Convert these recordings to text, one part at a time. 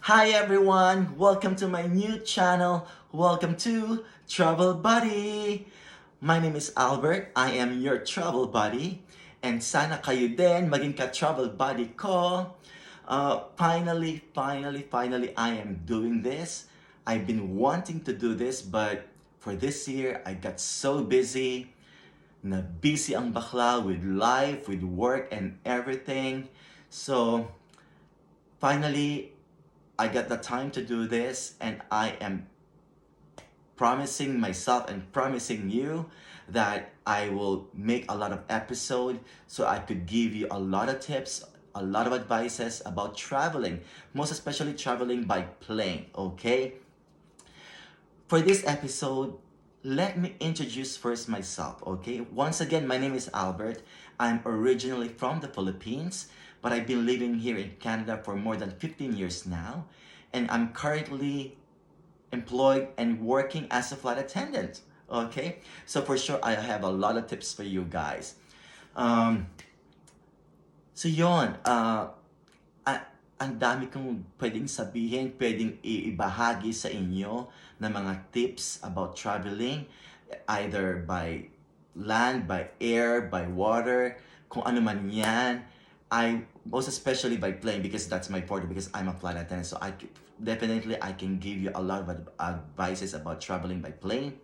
Hi everyone! Welcome to my new channel. Welcome to Travel Buddy. My name is Albert. I am your travel buddy. And sana kayo din maging ka-travel buddy ko. Finally, I am doing this. I've been wanting to do this, but for this year, I got so busy. Na busy ang bakla with life, with work, and everything. So, finally, I got the time to do this, and I am promising myself and promising you that I will make a lot of episodes so I could give you a lot of tips, a lot of advices about traveling, most especially traveling by plane, okay? For this episode, let me introduce first myself, okay? Once again, my name is Albert. I'm originally from the Philippines, but I've been living here in Canada for more than 15 years now, and I'm currently employed and working as a flight attendant. Okay? So for sure, I have a lot of tips for you guys. Um, so yon, ang dami kong pwedeng sabihin, pwedeng ibahagi sa inyo na mga tips about traveling, either by land, by air, by water, kung ano man yan. Most especially by plane because that's my forte because I'm a flight attendant. So definitely I can give you a lot of advices about traveling by plane.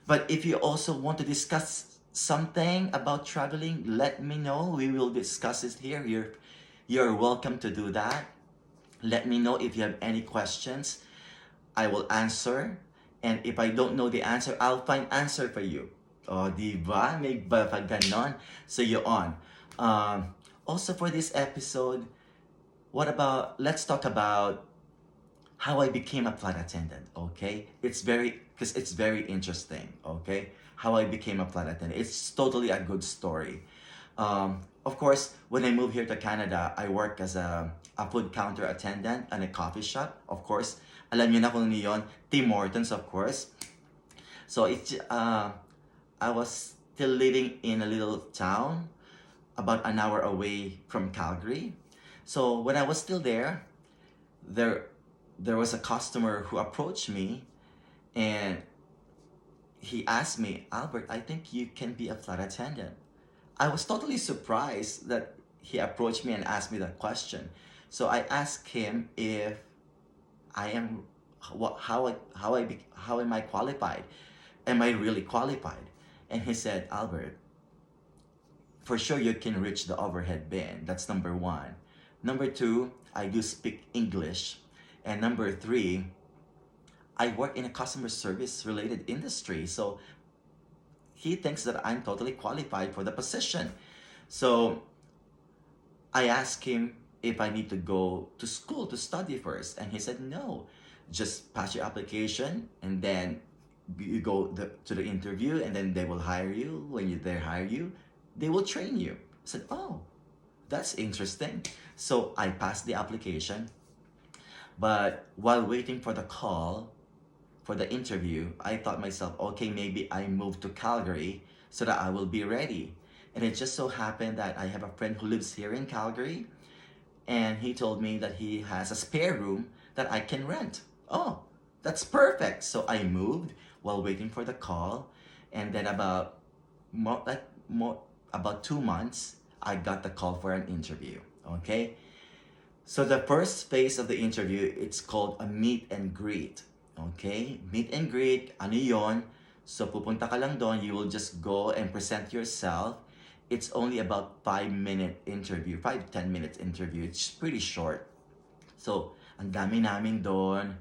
But if you also want to discuss something about traveling, let me know. We will discuss it here. You're welcome to do that. Let me know if you have any questions. I will answer. And if I don't know the answer, I'll find answer for you. O, di ba? May pag ganon. So, yun. Also for this episode, let's talk about how I became a flight attendant, okay? Because it's very interesting, okay? How I became a flight attendant. It's totally a good story. Of course, when I moved here to Canada, I work as a food counter attendant at a coffee shop. Of course, alam niyo na kung ano yun, Tim Hortons, of course. So I was still living in a little town about an hour away from Calgary. So when I was still there there was a customer who approached me and he asked me, Albert, I think you can be a flight attendant. I was totally surprised that he approached me and asked me that question. So I asked him if I am how am I qualified? Am I really qualified? And he said, Albert, for sure you can reach the overhead bin. That's number one. Number two, I do speak English. And number three, I work in a customer service related industry. So he thinks that I'm totally qualified for the position. So I asked him if I need to go to school to study first. And he said, no, just pass your application and then you go to the interview and then they will hire you. When they hire you, they will train you. I said, oh, that's interesting. So I passed the application. But while waiting for the call, for the interview, I thought myself, okay, maybe I move to Calgary so that I will be ready. And it just so happened that I have a friend who lives here in Calgary, and he told me that he has a spare room that I can rent. Oh, that's perfect. So I moved while waiting for the call, and then about 2 months, I got the call for an interview. Okay. So the first phase of the interview, it's called a meet and greet. Okay? Meet and greet, ano yon? So pupunta ka lang doon, you will just go and present yourself. It's only about 5-minute interview, 5 to 10 minutes interview. It's pretty short. So, ang dami namin doon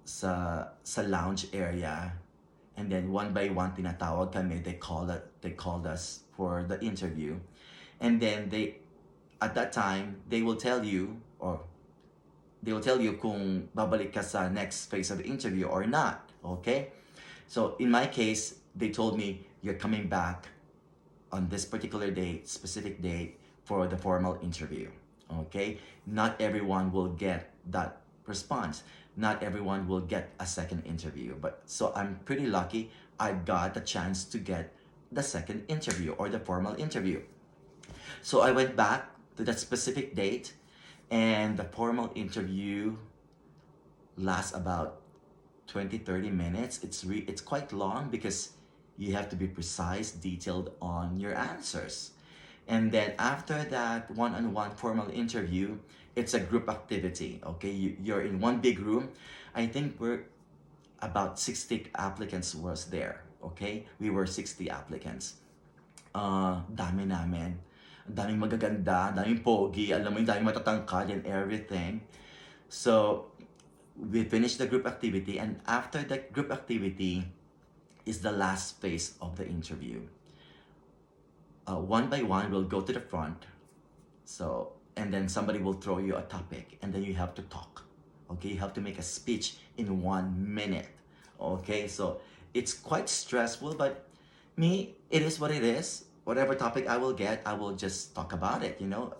sa lounge area. And then one by one tinatawag kami, they called us for the interview. And then at that time, they will tell you kung babalik ka sa next phase of the interview or not. Okay? So in my case, they told me you're coming back on this particular date, specific date for the formal interview. Okay? Not everyone will get that response. Not everyone will get a second interview. But so I'm pretty lucky I got the chance to get the second interview or the formal interview. So I went back to that specific date And the formal interview lasts about 20-30 minutes. It's quite long because you have to be precise, detailed on your answers. And then after that one-on-one formal interview, it's a group activity. Okay, you're in one big room. I think we're about 60 applicants was there. Okay, we were 60 applicants. Dami namin. Daming magaganda, daming pogi, alam mo yung daming matatangkad and everything. So, we finished the group activity, and after the group activity is the last phase of the interview. One by one, we'll go to the front. So, and then somebody will throw you a topic, and then you have to talk. Okay, you have to make a speech in 1 minute. Okay, so it's quite stressful, but me, it is what it is. Whatever topic I will get, I will just talk about it. You know,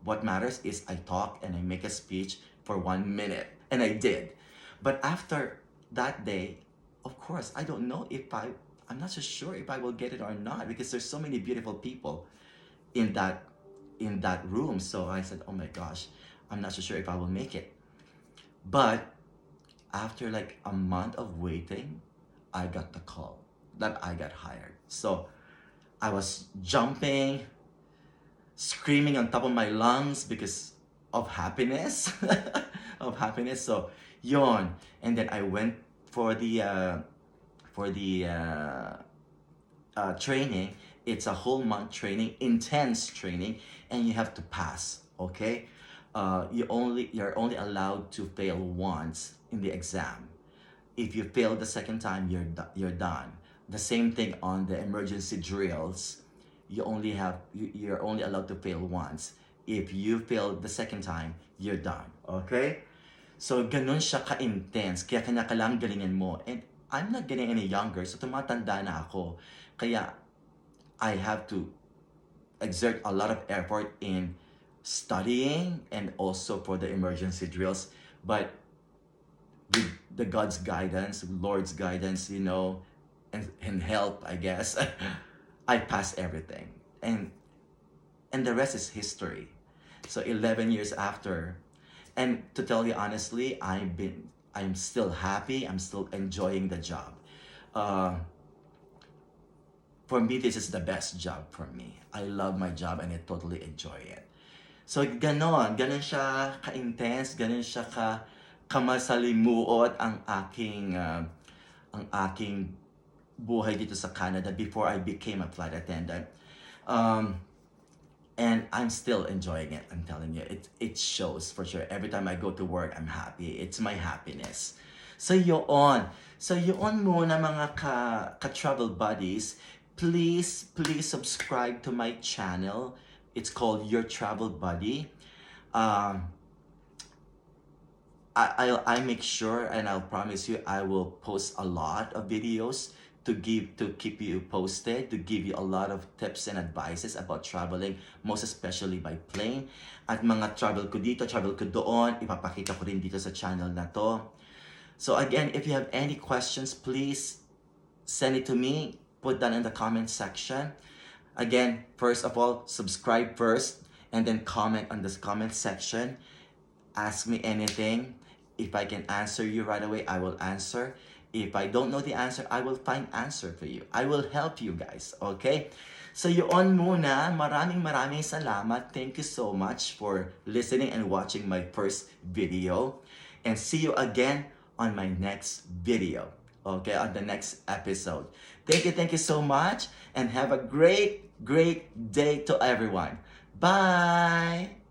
what matters is I talk and I make a speech for 1 minute, and I did. But after that day, of course, I don't know if I'm not so sure if I will get it or not, because there's so many beautiful people in that room. So I said, oh my gosh, I'm not so sure if I will make it. But after like a month of waiting, I got the call that I got hired. So I was jumping, screaming on top of my lungs because of happiness. Of happiness. So yon. And then I went for the training. It's a whole month training, intense training, and you have to pass. Okay, you're only allowed to fail once in the exam. If you fail the second time, you're done. The same thing on the emergency drills. You're only allowed to fail once. If you fail the second time, you're done. Okay? So, ganun siya ka-intense. Kaya kailangan galingan mo. And I'm not getting any younger, so tumatanda na ako. Kaya, I have to exert a lot of effort in studying and also for the emergency drills. But with the God's guidance, Lord's guidance, you know, and help, I guess, I passed everything. And the rest is history. So 11 years after, and to tell you honestly, I'm still happy. I'm still enjoying the job. For me, this is the best job for me. I love my job and I totally enjoy it. So ganon siya ka-intense, ganon siya kamasalimuot ang aking buhay dito sa Canada before I became a flight attendant. And I'm still enjoying it, I'm telling you. It shows for sure. Every time I go to work, I'm happy. It's my happiness. So yun muna mga ka-travel buddies. Please subscribe to my channel. It's called Your Travel Buddy. I make sure, and I'll promise you, I will post a lot of videos to keep you posted, to give you a lot of tips and advices about traveling, most especially by plane. At mga travel ko dito, travel ko doon, ipapakita ko rin dito sa channel na to. So again, if you have any questions, please send it to me. Put that in the comment section. Again, first of all, subscribe first, and then comment on this comment section. Ask me anything. If I can answer you right away, I will answer. If I don't know the answer, I will find answer for you. I will help you guys, okay? So yun muna, maraming salamat. Thank you so much for listening and watching my first video. And see you again on my next video, okay? On the next episode. Thank you so much, and have a great day to everyone. Bye!